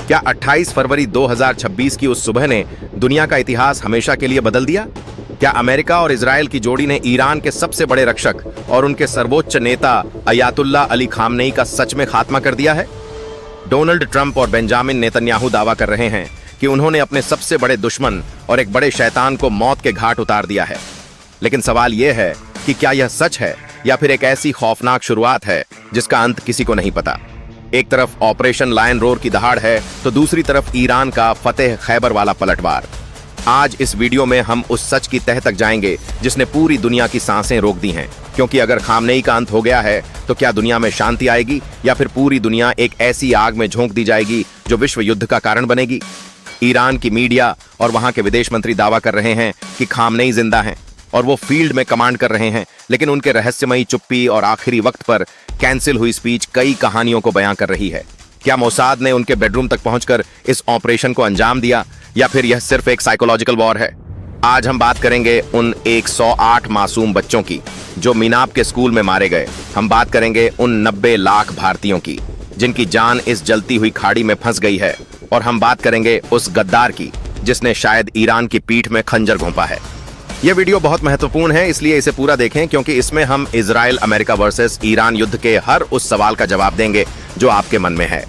क्या 28 फरवरी 2026 की उस सुबह ने दुनिया का इतिहास हमेशा के लिए बदल दिया? क्या अमेरिका और इजराइल की जोड़ी ने ईरान के सबसे बड़े रक्षक और उनके सर्वोच्च नेता अयातुल्ला अली खामनेई का सच में खात्मा कर दिया है? डोनाल्ड ट्रंप और बेंजामिन नेतन्याहू दावा कर रहे हैं कि उन्होंने अपने सबसे बड़े दुश्मन और एक बड़े शैतान को मौत के घाट उतार दिया है। लेकिन सवाल यह है कि क्या यह सच है या फिर एक ऐसी खौफनाक शुरुआत है जिसका अंत किसी को नहीं पता। एक तरफ ऑपरेशन लायन रोर की दहाड़ है तो दूसरी तरफ ईरान का फतेह खैबर वाला पलटवार। आज इस वीडियो में हम उस सच की तह तक जाएंगे जिसने पूरी दुनिया की सांसें रोक दी हैं, क्योंकि अगर खामनेई का अंत हो गया है तो क्या दुनिया में शांति आएगी या फिर पूरी दुनिया एक ऐसी आग में झोंक दी जाएगी जो विश्व युद्ध का कारण बनेगी। ईरान की मीडिया और वहां के विदेश मंत्री दावा कर रहे हैं कि खामनेई जिंदा हैं और वो फील्ड में कमांड कर रहे हैं, लेकिन उनके रहस्यमयी चुप्पी और आखिरी वक्त पर कैंसिल हुई स्पीच कई कहानियों को बयां कर रही है। क्या मोसाद ने उनके बेडरूम तक पहुंचकर इस ऑपरेशन को अंजाम दिया या फिर यह सिर्फ एक साइकोलॉजिकल वॉर है? आज हम बात करेंगे उन 108 मासूम बच्चों की जो मीनाब के स्कूल में मारे गए। हम बात करेंगे उन 90 लाख भारतीयों की जिनकी जान इस जलती हुई खाड़ी में फंस गई है, और हम बात करेंगे उस गद्दार की जिसने शायद ईरान की पीठ में खंजर घोंपा है। यह वीडियो बहुत महत्वपूर्ण है, इसलिए इसे पूरा देखें, क्योंकि इसमें हम इजराइल अमेरिका वर्सेस ईरान युद्ध के हर उस सवाल का जवाब देंगे जो आपके मन में है।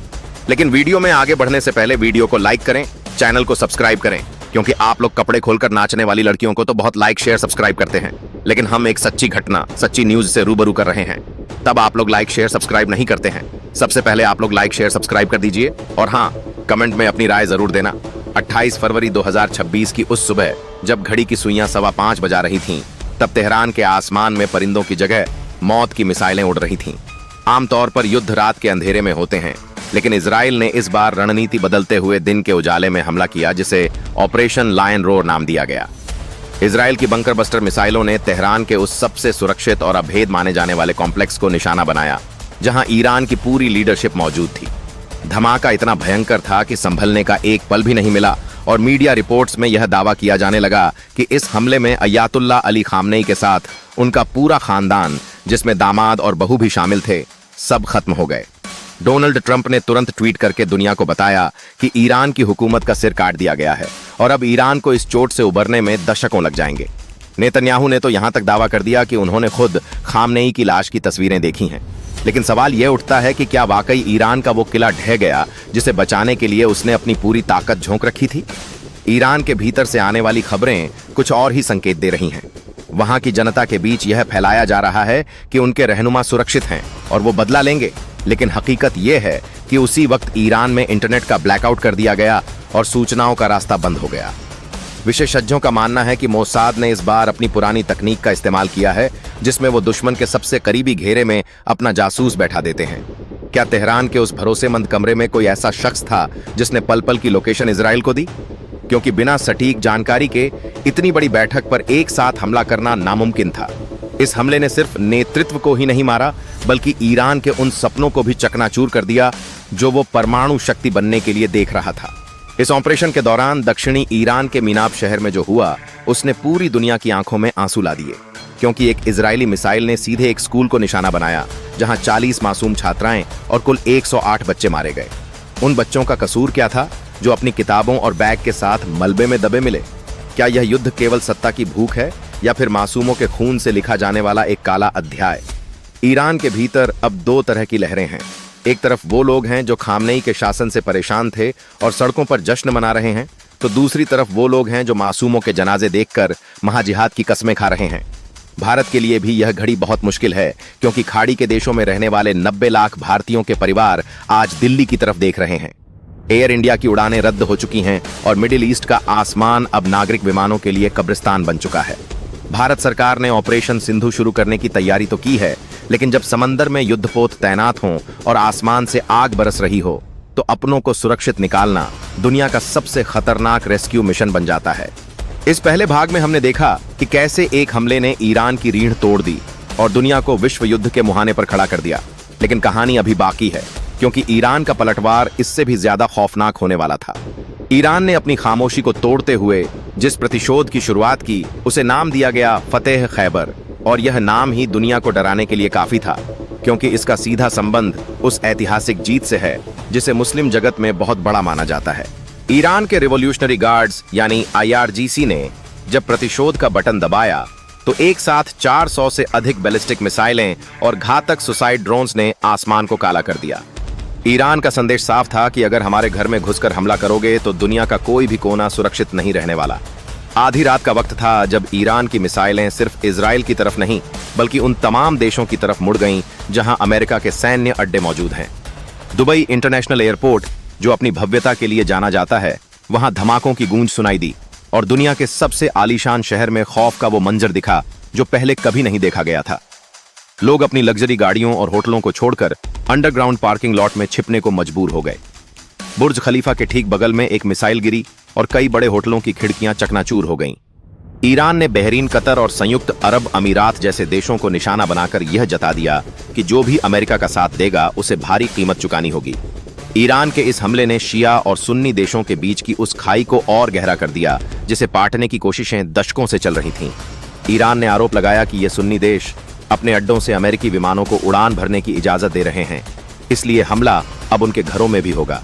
लेकिन वीडियो में आगे बढ़ने से पहले वीडियो को लाइक करें, चैनल को सब्सक्राइब करें, क्योंकि आप लोग कपड़े खोलकर नाचने वाली लड़कियों को तो बहुत लाइक शेयर सब्सक्राइब करते हैं, लेकिन हम एक सच्ची घटना, सच्ची न्यूज से रूबरू कर रहे हैं, तब आप लोग लाइक शेयर सब्सक्राइब नहीं करते हैं। सबसे पहले आप लोग लाइक शेयर सब्सक्राइब कर दीजिए, और हाँ, कमेंट में अपनी राय जरूर देना। 28 फरवरी 2026 की उस सुबह जब घड़ी की सुइयां 5:15 बजा रही थीं, तब तेहरान के आसमान में परिंदों की जगह मौत की मिसाइलें उड़ रही थीं। आमतौर पर युद्ध रात के अंधेरे में होते हैं, लेकिन इजराइल ने इस बार रणनीति बदलते हुए दिन के उजाले में हमला किया, जिसे ऑपरेशन लायन रोर नाम दिया गया। इजराइल की बंकर बस्टर मिसाइलों ने तेहरान के उस सबसे सुरक्षित और अभेद माने जाने वाले कॉम्प्लेक्स को निशाना बनाया जहां ईरान की पूरी लीडरशिप मौजूद थी। धमाका इतना भयंकर था कि संभलने का एक पल भी नहीं मिला, और मीडिया रिपोर्ट्स में यह दावा किया जाने लगा कि इस हमले में अयातुल्ला अली खामनेई के साथ उनका पूरा खानदान, जिसमें दामाद और बहू भी शामिल थे, सब खत्म हो गए। डोनाल्ड ट्रंप ने तुरंत ट्वीट करके दुनिया को बताया कि ईरान की हुकूमत का सिर काट दिया गया है और अब ईरान को इस चोट से उबरने में दशकों लग जाएंगे। नेतन्याहू ने तो यहां तक दावा कर दिया कि उन्होंने खुद खामनेई की लाश की तस्वीरें देखी हैं। लेकिन सवाल यह उठता है कि क्या वाकई ईरान का वो किला ढह गया जिसे बचाने के लिए उसने अपनी पूरी ताकत झोंक रखी थी? ईरान के भीतर से आने वाली खबरें कुछ और ही संकेत दे रही हैं। वहां की जनता के बीच यह फैलाया जा रहा है कि उनके रहनुमा सुरक्षित हैं और वो बदला लेंगे, लेकिन हकीकत यह है कि उसी वक्त ईरान में इंटरनेट का ब्लैकआउट कर दिया गया और सूचनाओं का रास्ता बंद हो गया। विशेषज्ञों का मानना है कि मोसाद ने इस बार अपनी पुरानी तकनीक का इस्तेमाल किया है, जिसमें वो दुश्मन के सबसे करीबी घेरे में अपना जासूस बैठा देते हैं। क्या तेहरान के उस भरोसेमंद कमरे में कोई ऐसा शख्स था जिसने पल पल की लोकेशन इजराइल को दी? क्योंकि बिना सटीक जानकारी के इतनी बड़ी बैठक पर एक साथ हमला करना नामुमकिन था। इस हमले ने सिर्फ नेतृत्व को ही नहीं मारा, बल्कि ईरान के उन सपनों को भी चकनाचूर कर दिया जो वो परमाणु शक्ति बनने के लिए देख रहा था। इस ऑपरेशन के दौरान दक्षिणी ईरान के मीनाब शहर में जो हुआ, उसने पूरी दुनिया की आंखों में आंसू ला दिए, क्योंकि एक इजरायली मिसाइल ने सीधे एक स्कूल को निशाना बनाया जहां 40 मासूम छात्राएं और कुल 108 बच्चे मारे गए। उन बच्चों का कसूर क्या था जो अपनी किताबों और बैग के साथ मलबे में दबे मिले? क्या यह युद्ध केवल सत्ता की भूख है या फिर मासूमों के खून से लिखा जाने वाला एक काला अध्याय? ईरान के भीतर अब दो तरह की लहरें हैं। एक तरफ वो लोग हैं जो खामनेई के शासन से परेशान थे और सड़कों पर जश्न मना रहे हैं, तो दूसरी तरफ वो लोग हैं जो मासूमों के जनाजे देखकर महाजिहाद की कसमें खा रहे हैं। भारत के लिए भी यह घड़ी बहुत मुश्किल है, क्योंकि खाड़ी के देशों में रहने वाले 90 लाख भारतीयों के परिवार आज दिल्ली की तरफ देख रहे हैं। एयर इंडिया की उड़ानें रद्द हो चुकी हैं और मिडिल ईस्ट का आसमान अब नागरिक विमानों के लिए कब्रिस्तान बन चुका है। भारत सरकार ने ऑपरेशन सिंधु शुरू करने की तैयारी तो की है, लेकिन जब समंदर में युद्धपोत तैनात हों और आसमान से आग बरस रही हो, तो अपनों को सुरक्षित निकालना दुनिया का सबसे खतरनाक रेस्क्यू मिशन बन जाता है। इस पहले भाग में हमने देखा कि कैसे एक हमले ने ईरान की रीढ़ तोड़ दी और दुनिया को विश्व युद्ध के मुहाने पर खड़ा कर दिया। लेकिन कहानी अभी बाकी है, क्योंकि ईरान का पलटवार इससे भी ज्यादा खौफनाक होने वाला था। ईरान ने अपनी खामोशी को तोड़ते हुए जिस प्रतिशोध की शुरुआत की, उसे नाम दिया गया फतेह खैबर, और यह नाम ही दुनिया को डराने के लिए काफी था। क्योंकि इसका सीधा संबंध उस ऐतिहासिक जीत से है जिसे मुस्लिम जगत में बहुत बड़ा माना जाता है। ईरान के रिवॉल्यूशनरी गार्ड्स यानी IRGC ने जब प्रतिशोध का बटन दबाया तो एक साथ 400 से अधिक बैलिस्टिक मिसाइलें और घातक सुसाइड ड्रोन्स ने आसमान को काला कर दिया। ईरान का संदेश साफ था कि अगर हमारे घर में घुसकर हमला करोगे तो दुनिया का कोई भी कोना सुरक्षित नहीं रहने वाला। आधी रात का वक्त था जब ईरान की मिसाइलें सिर्फ इजराइल की तरफ नहीं बल्कि उन तमाम देशों की तरफ मुड़ गईं जहां अमेरिका के सैन्य अड्डे मौजूद हैं। दुबई इंटरनेशनल एयरपोर्ट, जो अपनी भव्यता के लिए जाना जाता है, वहां धमाकों की गूंज सुनाई दी और दुनिया के सबसे आलीशान शहर में खौफ का वो मंजर दिखा जो पहले कभी नहीं देखा गया था। लोग अपनी लग्जरी गाड़ियों और होटलों को छोड़कर अंडरग्राउंड पार्किंग लॉट में छिपने को मजबूर हो गए। बुर्ज खलीफा के ठीक बगल में एक मिसाइल गिरी और कई बड़े होटलों की खिड़कियां चकनाचूर हो गईं। ईरान ने बहरीन, कतर और संयुक्त अरब अमीरात जैसे देशों को निशाना बनाकर यह जता दिया कि जो भी अमेरिका का साथ देगा उसे भारी कीमत चुकानी होगी। ईरान के इस हमले ने शिया और सुन्नी देशों के बीच की उस खाई को और गहरा कर दिया जिसे पाटने की कोशिशें दशकों से चल रही थीं। ईरान ने आरोप लगाया कि ये सुन्नी देश अपने अड्डों से अमेरिकी विमानों को उड़ान भरने की इजाजत दे रहे हैं, इसलिए हमला अब उनके घरों में भी होगा।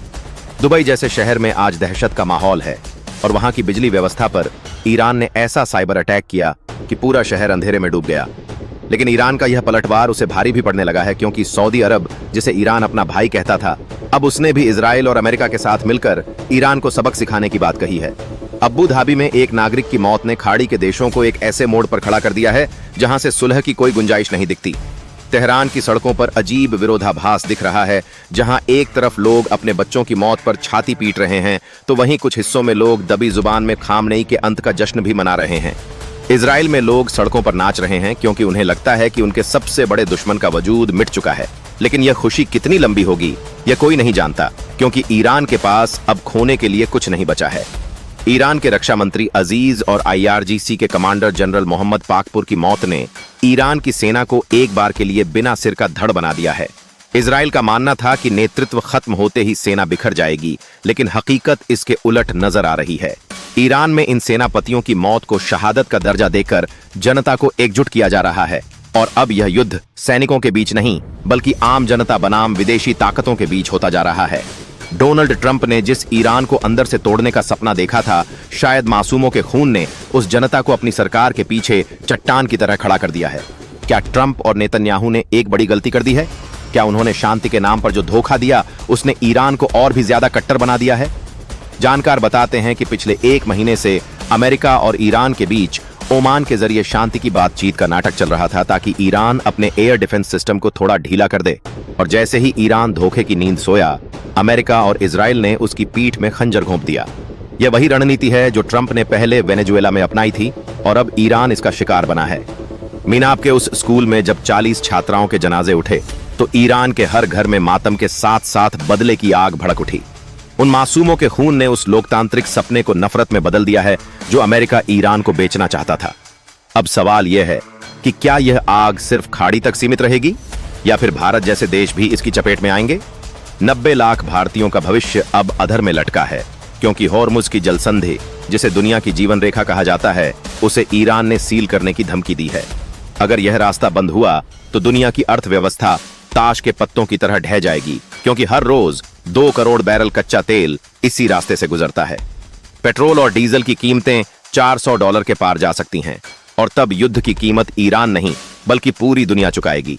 दुबई जैसे शहर में आज दहशत का माहौल है और वहां की बिजली व्यवस्था पर ईरान ने ऐसा साइबर अटैक किया कि पूरा शहर अंधेरे में डूब गया। लेकिन ईरान का यह पलटवार उसे भारी भी पड़ने लगा है, क्योंकि सऊदी अरब, जिसे ईरान अपना भाई कहता था, अब उसने भी इजराइल और अमेरिका के साथ मिलकर ईरान को सबक सिखाने की बात कही है। अबू धाबी में एक नागरिक की मौत ने खाड़ी के देशों को एक ऐसे मोड़ पर खड़ा कर दिया है जहां से सुलह की कोई गुंजाइश नहीं दिखती। तेहरान की सड़कों पर अजीब विरोधाभास दिख रहा है, जहां एक तरफ लोग अपने बच्चों की मौत पर छाती पीट रहे हैं तो वहीं कुछ हिस्सों में लोग दबी जुबान में खामनेई के अंत का जश्न भी मना रहे हैं। इजराइल में लोग सड़कों पर नाच रहे हैं क्योंकि उन्हें लगता है कि उनके सबसे बड़े दुश्मन का वजूद मिट चुका है। लेकिन यह खुशी कितनी लंबी होगी यह कोई नहीं जानता, क्योंकि ईरान के पास अब खोने के लिए कुछ नहीं बचा है। ईरान के रक्षा मंत्री अजीज और IRGC के कमांडर जनरल मोहम्मद पाकपुर की मौत ने ईरान की सेना को एक बार के लिए बिना सिर का धड़ बना दिया है। इजराइल का मानना था कि नेतृत्व खत्म होते ही सेना बिखर जाएगी, लेकिन हकीकत इसके उलट नजर आ रही है। ईरान में इन सेनापतियों की मौत को शहादत का दर्जा देकर जनता को एकजुट किया जा रहा है और अब यह युद्ध सैनिकों के बीच नहीं बल्कि आम जनता बनाम विदेशी ताकतों के बीच होता जा रहा है। डोनाल्ड ट्रंप ने जिस ईरान को अंदर से तोड़ने का सपना देखा था, शायद मासूमों के खून ने उस जनता को अपनी सरकार के पीछे चट्टान की तरह खड़ा कर दिया है। क्या ट्रंप और नेतन्याहू ने एक बड़ी गलती कर दी है? क्या उन्होंने शांति के नाम पर जो धोखा दिया उसने ईरान को और भी ज्यादा कट्टर बना दिया है? जानकार बताते हैं कि पिछले एक महीने से अमेरिका और ईरान के बीच ओमान के जरिए शांति की बातचीत का नाटक चल रहा था, ताकि ईरान अपने एयर डिफेंस सिस्टम को थोड़ा ढीला कर दे। और जैसे ही ईरान धोखे की नींद सोया, अमेरिका और इजराइल ने उसकी पीठ में खंजर घोंप दिया। यह वही रणनीति है जो ट्रंप ने पहले वेनेजुएला में अपनाई थी और अब ईरान इसका शिकार बना है। मीनाब के उस स्कूल में जब 40 छात्राओं के जनाजे उठे तो ईरान के हर घर में मातम के साथ साथ बदले की आग भड़क उठी। उन मासूमों के खून ने उस लोकतांत्रिक सपने को नफरत में बदल दिया है जो अमेरिका ईरान को बेचना चाहता था। अब सवाल यह है कि क्या यह आग सिर्फ खाड़ी तक सीमित रहेगी या फिर भारत जैसे देश भी इसकी चपेट में आएंगे? 90 लाख भारतीयों का भविष्य अब अधर में लटका है, क्योंकि होर्मुज की जलसंधि, जिसे दुनिया की जीवन रेखा कहा जाता है, उसे ईरान ने सील करने की धमकी दी है। अगर यह रास्ता बंद हुआ तो दुनिया की अर्थव्यवस्था ताश के पत्तों की तरह ढह जाएगी, क्योंकि हर रोज 2 करोड़ बैरल कच्चा तेल इसी रास्ते से गुजरता है। पेट्रोल और डीजल की कीमतें $400 के पार जा सकती हैं और तब युद्ध की कीमत ईरान नहीं बल्कि पूरी दुनिया चुकाएगी।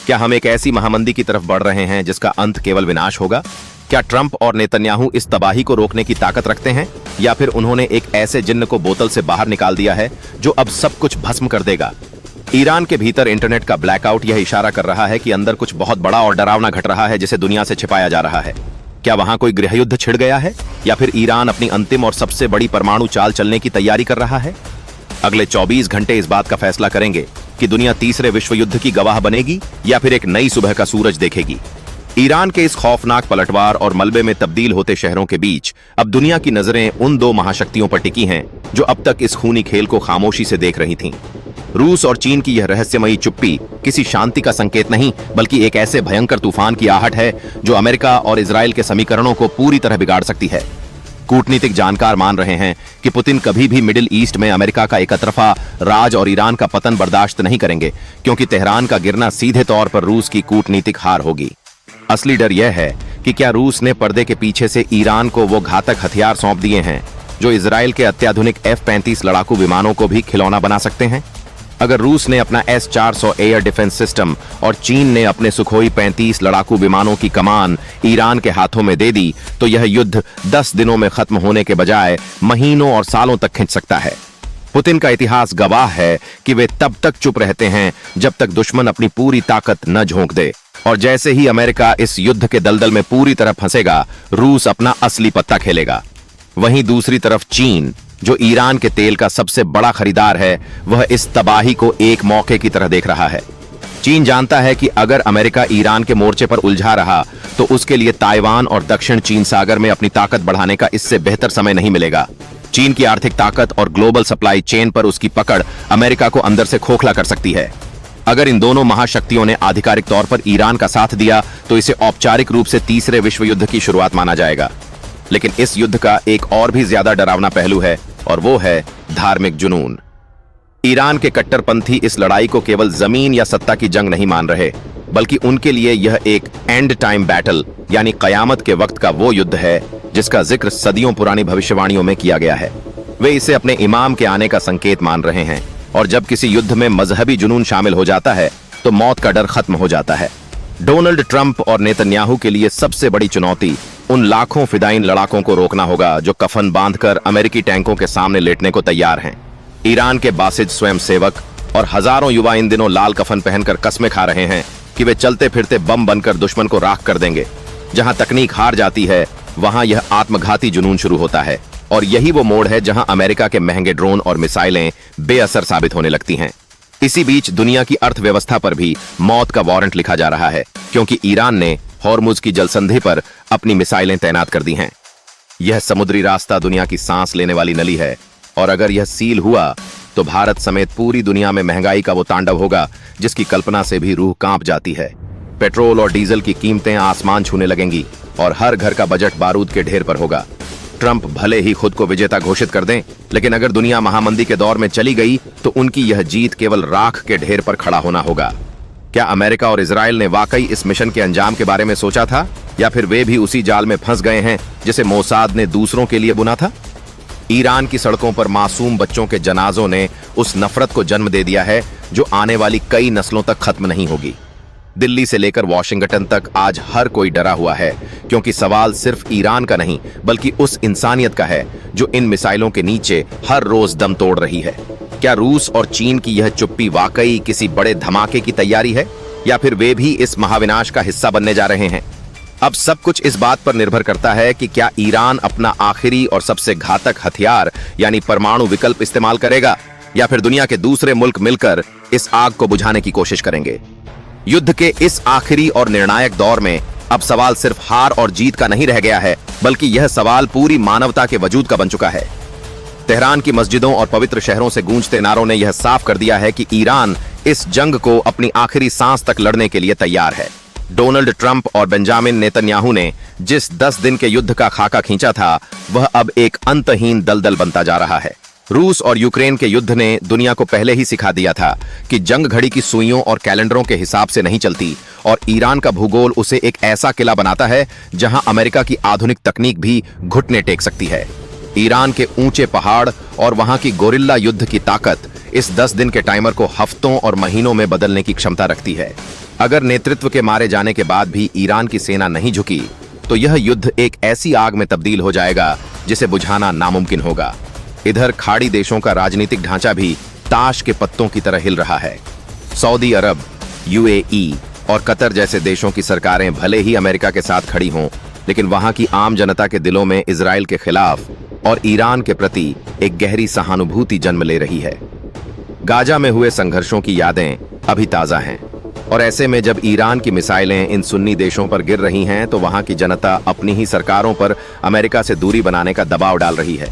क्या हम एक ऐसी महामंदी की तरफ बढ़ रहे हैं जिसका अंत केवल विनाश होगा? क्या ट्रंप और नेतन्याहू इस तबाही को रोकने की ताकत रखते हैं, या फिर उन्होंने एक ऐसे जिन्न को बोतल से बाहर निकाल दिया है जो अब सब कुछ भस्म कर देगा? ईरान के भीतर इंटरनेट का ब्लैकआउट यह इशारा कर रहा है कि अंदर कुछ बहुत बड़ा और डरावना घट रहा है जिसे दुनिया से छिपाया जा रहा है। क्या वहां कोई गृहयुद्ध छिड़ गया है, या फिर ईरान अपनी अंतिम और सबसे बड़ी परमाणु चाल चलने की तैयारी कर रहा है? अगले 24 घंटे इस बात का फैसला करेंगे कि दुनिया तीसरे विश्व युद्ध की गवाह बनेगी या फिर एक नई सुबह का सूरज देखेगी। ईरान के इस खौफनाक पलटवार और मलबे में तब्दील होते शहरों के बीच अब दुनिया की नजरें उन 2 महाशक्तियों पर टिकी हैं जो अब तक इस खूनी खेल को खामोशी से देख रही थीं। रूस और चीन की यह रहस्यमयी चुप्पी किसी शांति का संकेत नहीं बल्कि एक ऐसे भयंकर तूफान की आहट है जो अमेरिका और इजराइल के समीकरणों को पूरी तरह बिगाड़ सकती है। कूटनीतिक जानकार मान रहे हैं कि पुतिन कभी भी मिडिल ईस्ट में अमेरिका का एकतरफा राज और ईरान का पतन बर्दाश्त नहीं करेंगे, क्योंकि तेहरान का गिरना सीधे तौर पर रूस की कूटनीतिक हार होगी। असली डर यह है कि क्या रूस ने पर्दे के पीछे से ईरान को वो घातक हथियार सौंप दिए हैं जो इजराइल के अत्याधुनिक F-35 लड़ाकू विमानों को भी खिलौना बना सकते हैं। अगर रूस ने अपना S-400 एयर डिफेंस सिस्टम और चीन ने अपने सुखोई 35 लड़ाकू विमानों की कमान ईरान के हाथों में दे दी, तो यह युद्ध 10 दिनों में खत्म होने के बजाय महीनों और सालों तक खिंच सकता है। पुतिन का इतिहास गवाह है कि वे तब तक चुप रहते हैं जब तक दुश्मन अपनी पूरी ताकत न झोंक दे, और जैसे ही अमेरिका इस युद्ध के दलदल में पूरी तरह फंसेगा, रूस अपना असली पत्ता खेलेगा। वहीं दूसरी तरफ चीन, जो ईरान के तेल का सबसे बड़ा खरीदार है, वह इस तबाही को एक मौके की तरह देख रहा है। चीन जानता है कि अगर अमेरिका ईरान के मोर्चे पर उलझा रहा तो उसके लिए ताइवान और दक्षिण चीन सागर में अपनी ताकत बढ़ाने का इससे बेहतर समय नहीं मिलेगा। चीन की आर्थिक ताकत और ग्लोबल सप्लाई चेन पर उसकी पकड़ अमेरिका को अंदर से खोखला कर सकती है। अगर इन दोनों महाशक्तियों ने आधिकारिक तौर पर ईरान का साथ दिया तो इसे औपचारिक रूप से तीसरे विश्व युद्ध की शुरुआत माना जाएगा। लेकिन इस युद्ध का एक और भी ज्यादा डरावना पहलू है, और वो है धार्मिक जुनून। ईरान के कट्टरपंथी इस लड़ाई को केवल जमीन या सत्ता की जंग नहीं मान रहे, बल्कि उनके लिए यह एक एंड टाइम बैटल यानी कयामत के वक्त का वो युद्ध है जिसका जिक्र सदियों पुरानी भविष्यवाणियों में किया गया है। वे इसे अपने इमाम के आने का संकेत मान रहे हैं, और जब किसी युद्ध में मजहबी जुनून शामिल हो जाता है तो मौत का डर खत्म हो जाता है। डोनाल्ड ट्रंप और नेतन्याहू के लिए सबसे बड़ी चुनौती उन लाखों फिदाइन लड़ाकों को रोकना होगा जो कफन बांधकर अमेरिकी टैंकों के सामने लेटने को तैयार हैं। ईरान के बासिज स्वयंसेवक और हजारों युवा इन दिनों लाल कफन पहनकर कस्में खा रहे हैं कि वे चलते फिरते बम बनकर दुश्मन को राख कर देंगे। जहां तकनीक हार जाती है, वहां यह आत्मघाती जुनून शुरू होता है, और यही वो मोड़ है जहां अमेरिका के महंगे ड्रोन और मिसाइलें बेअसर साबित होने लगती हैं। इसी बीच दुनिया की अर्थव्यवस्था पर भी मौत का वारंट लिखा जा रहा है, क्योंकि ईरान ने हॉर्मुज की जलसंधि पर अपनी मिसाइलें तैनात कर दी हैं। यह समुद्री रास्ता दुनिया की सांस लेने वाली नली है, और अगर यह सील हुआ तो भारत समेत पूरी दुनिया में महंगाई का वो तांडव होगा जिसकी कल्पना से भी रूह कांप जाती है। पेट्रोल और डीजल की कीमतें आसमान छूने लगेंगी, और हर घर का बजट बारूद के ढेर पर होगा। ट्रंप भले ही खुद को विजेता घोषित कर दें, लेकिन अगर दुनिया महामंदी के दौर में चली गई तो उनकी यह जीत केवल राख के ढेर पर खड़ा होना होगा। क्या अमेरिका और इजराइल ने वाकई इस मिशन के अंजाम के बारे में सोचा था, या फिर वे भी उसी जाल में फंस गए हैं जिसे मोसाद ने दूसरों के लिए बुना था? ईरान की सड़कों पर मासूम बच्चों के जनाजों ने उस नफरत को जन्म दे दिया है जो आने वाली कई नस्लों तक खत्म नहीं होगी। दिल्ली से लेकर वॉशिंगटन तक आज हर कोई डरा हुआ है, क्योंकि सवाल सिर्फ ईरान का नहीं बल्कि उस इंसानियत का है जो इन मिसाइलों के नीचे हर रोज दम तोड़ रही है। क्या रूस और चीन की यह चुप्पी वाकई किसी बड़े धमाके की तैयारी है, या फिर वे भी इस महाविनाश का हिस्सा बनने जा रहे हैं? अब सब कुछ इस बात पर निर्भर करता है कि क्या ईरान अपना आखिरी और सबसे घातक हथियार यानी परमाणु विकल्प इस्तेमाल करेगा, या फिर दुनिया के दूसरे मुल्क मिलकर इस आग को बुझाने की कोशिश करेंगे। युद्ध के इस आखिरी और निर्णायक दौर में अब सवाल सिर्फ हार और जीत का नहीं रह गया है, बल्कि यह सवाल पूरी मानवता के वजूद का बन चुका है। तेहरान की मस्जिदों और पवित्र शहरों से गूंजते नारों ने यह साफ कर दिया है कि ईरान इस जंग को अपनी आखिरी सांस तक लड़ने के लिए तैयार है। डोनाल्ड ट्रंप और बेंजामिन नेतन्याहू ने जिस 10 दिन के युद्ध का खाका खींचा था, वह अब एक अंतहीन दलदल बनता जा रहा है। रूस और यूक्रेन के युद्ध ने दुनिया को पहले ही सिखा दिया था कि जंग घड़ी की सुइयों और कैलेंडरों के हिसाब से नहीं चलती, और ईरान का भूगोल उसे एक ऐसा किला बनाता है जहां अमेरिका की आधुनिक तकनीक भी घुटने टेक सकती है। ईरान के ऊंचे पहाड़ और वहां की गोरिल्ला युद्ध की ताकत इस 10 दिन के टाइमर को हफ्तों और महीनों में बदलने की क्षमता रखती है। अगर नेतृत्व के मारे जाने के बाद भी ईरान की सेना नहीं झुकी, तो यह युद्ध एक ऐसी आग में तब्दील हो जाएगा जिसे बुझाना नामुमकिन होगा। इधर खाड़ी देशों का राजनीतिक ढांचा भी ताश के पत्तों की तरह हिल रहा है। सऊदी अरब, यूएई और कतर जैसे देशों की सरकारें भले ही अमेरिका के साथ खड़ी हों, लेकिन वहां की आम जनता के दिलों में इजराइल के खिलाफ और ईरान के प्रति एक गहरी सहानुभूति जन्म ले रही है। गाजा में हुए संघर्षों की यादें अभी ताजा हैं, और ऐसे में जब ईरान की मिसाइलें इन सुन्नी देशों पर गिर रही हैं, तो वहां की जनता अपनी ही सरकारों पर अमेरिका से दूरी बनाने का दबाव डाल रही है।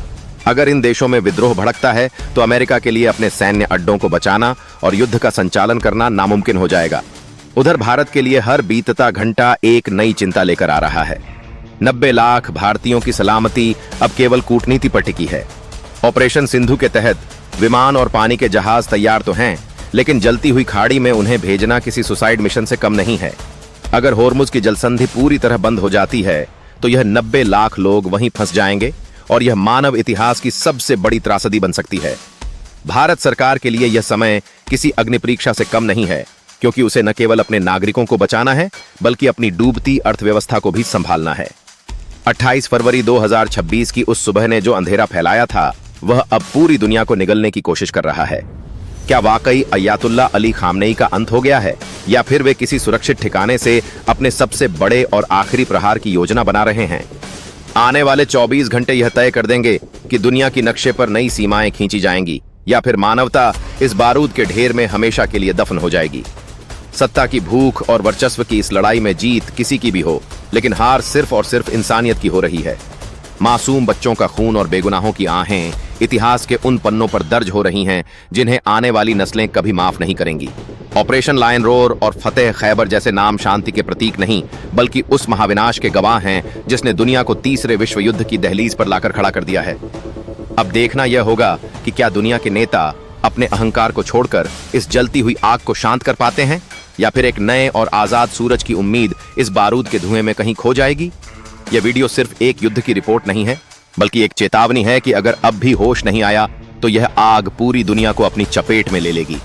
अगर इन देशों में विद्रोह भड़कता है तो अमेरिका के लिए अपने सैन्य अड्डों को बचाना और युद्ध का संचालन करना नामुमकिन हो जाएगा। उधर भारत के लिए हर बीतता घंटा एक नई चिंता लेकर आ रहा है। 90 लाख भारतीयों की सलामती अब केवल कूटनीति पर टिकी है। ऑपरेशन सिंधु के तहत विमान और पानी के जहाज तैयार तो हैं, लेकिन जलती हुई खाड़ी में उन्हें भेजना किसी सुसाइड मिशन से कम नहीं है। अगर होर्मुज की जलसंधि पूरी तरह बंद हो जाती है तो यह 90 लाख लोग वहीं फंस जाएंगे और यह मानव इतिहास की सबसे बड़ी त्रासदी बन सकती है। भारत सरकार के लिए यह समय किसी अग्नि परीक्षा से कम नहीं है, क्योंकि उसे न केवल अपने नागरिकों को बचाना है बल्कि अपनी डूबती अर्थव्यवस्था को भी संभालना है। 28 फरवरी 2026 की उस सुबह ने जो अंधेरा फैलाया था, वह अब पूरी दुनिया को निगलने की कोशिश कर रहा है। क्या वाकई अयातुल्ला अली खामनेई का अंत हो गया है, या फिर वे किसी सुरक्षित ठिकाने से अपने सबसे बड़े और आखिरी प्रहार की योजना बना रहे हैं? आने वाले 24 घंटे यह तय कर देंगे कि दुनिया की नक्शे पर नई सीमाएं खींची जाएंगी या फिर मानवता इस बारूद के ढेर में हमेशा के लिए दफन हो जाएगी। सत्ता की भूख और वर्चस्व की इस लड़ाई में जीत किसी की भी हो, लेकिन हार सिर्फ और सिर्फ इंसानियत की हो रही है। मासूम बच्चों का खून और बेगुनाहों की आहें इतिहास के उन पन्नों पर दर्ज हो रही हैं जिन्हें आने वाली नस्लें कभी माफ नहीं करेंगी। ऑपरेशन लायन रोर और फतेह खैबर जैसे नाम शांति के प्रतीक नहीं, बल्कि उस महाविनाश के गवाह हैं जिसने दुनिया को तीसरे विश्व युद्ध की दहलीज पर लाकर खड़ा कर दिया है। अब देखना यह होगा कि क्या दुनिया के नेता अपने अहंकार को छोड़कर इस जलती हुई आग को शांत कर पाते हैं, या फिर एक नए और आजाद सूरज की उम्मीद इस बारूद के धुएं में कहीं खो जाएगी। यह वीडियो सिर्फ एक युद्ध की रिपोर्ट नहीं है, बल्कि एक चेतावनी है कि अगर अब भी होश नहीं आया तो यह आग पूरी दुनिया को अपनी चपेट में ले लेगी।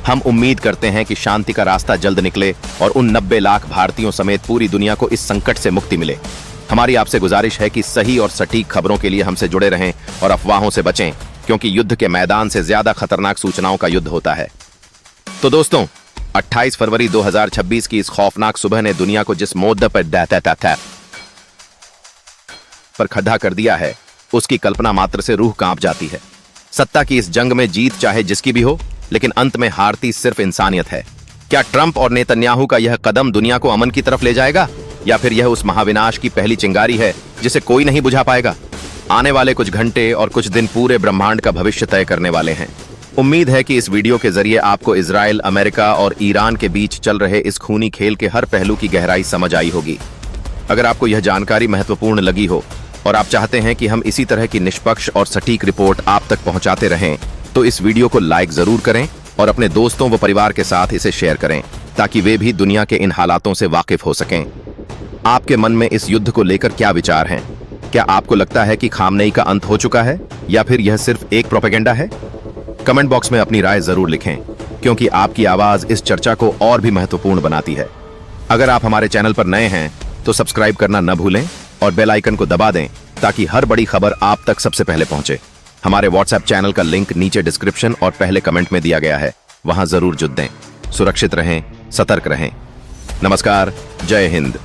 हम उम्मीद करते हैं कि शांति का रास्ता जल्द निकले और उन 90 लाख भारतीयों समेत पूरी दुनिया को इस संकट से मुक्ति मिले। हमारी आपसे गुजारिश है कि सही और सटीक खबरों के लिए हमसे जुड़े रहें और अफवाहों से बचें, क्योंकि युद्ध के मैदान से ज्यादा खतरनाक सूचनाओं का युद्ध होता है। तो दोस्तों, 28 फरवरी 2026 की इस खौफनाक सुबह ने दुनिया को जिस मोद्दे पर खड़ा कर दिया है, उसकी कल्पना मात्र से रूह कांप जाती है। सत्ता की इस जंग में जीत चाहे जिसकी भी हो, लेकिन अंत में हारती सिर्फ इंसानियत है। क्या ट्रंप और नेतन्याहू का यह कदम दुनिया को अमन की तरफ ले जाएगा, या फिर यह उस महाविनाश की पहली चिंगारी है जिसे कोई नहीं बुझा पाएगा? आने वाले कुछ घंटे और कुछ दिन पूरे ब्रह्मांड का भविष्य तय करने वाले हैं। उम्मीद है कि इस वीडियो के जरिए आपको इजराइल, अमेरिका और ईरान के बीच चल रहे इस खूनी खेल के हर पहलू की गहराई समझ आई होगी। अगर आपको यह जानकारी महत्वपूर्ण लगी हो और आप चाहते हैं कि हम इसी तरह की निष्पक्ष और सटीक रिपोर्ट आप तक पहुंचाते रहें, तो इस वीडियो को लाइक जरूर करें और अपने दोस्तों व परिवार के साथ इसे शेयर करें, ताकि वे भी दुनिया के इन हालातों से वाकिफ हो सकें। आपके मन में इस युद्ध को लेकर क्या विचार हैं? क्या आपको लगता है कि खामनेई का अंत हो चुका है, या फिर यह सिर्फ एक प्रोपेगेंडा है? कमेंट बॉक्स में अपनी राय जरूर लिखें, क्योंकि आपकी आवाज इस चर्चा को और भी महत्वपूर्ण बनाती है। अगर आप हमारे चैनल पर नए हैं तो सब्सक्राइब करना न भूलें और बेल आइकन को दबा दें, ताकि हर बड़ी खबर आप तक सबसे पहले पहुंचे। हमारे व्हाट्सएप चैनल का लिंक नीचे डिस्क्रिप्शन और पहले कमेंट में दिया गया है, वहां जरूर जुड़ दें। सुरक्षित रहें, सतर्क रहें। नमस्कार, जय हिंद।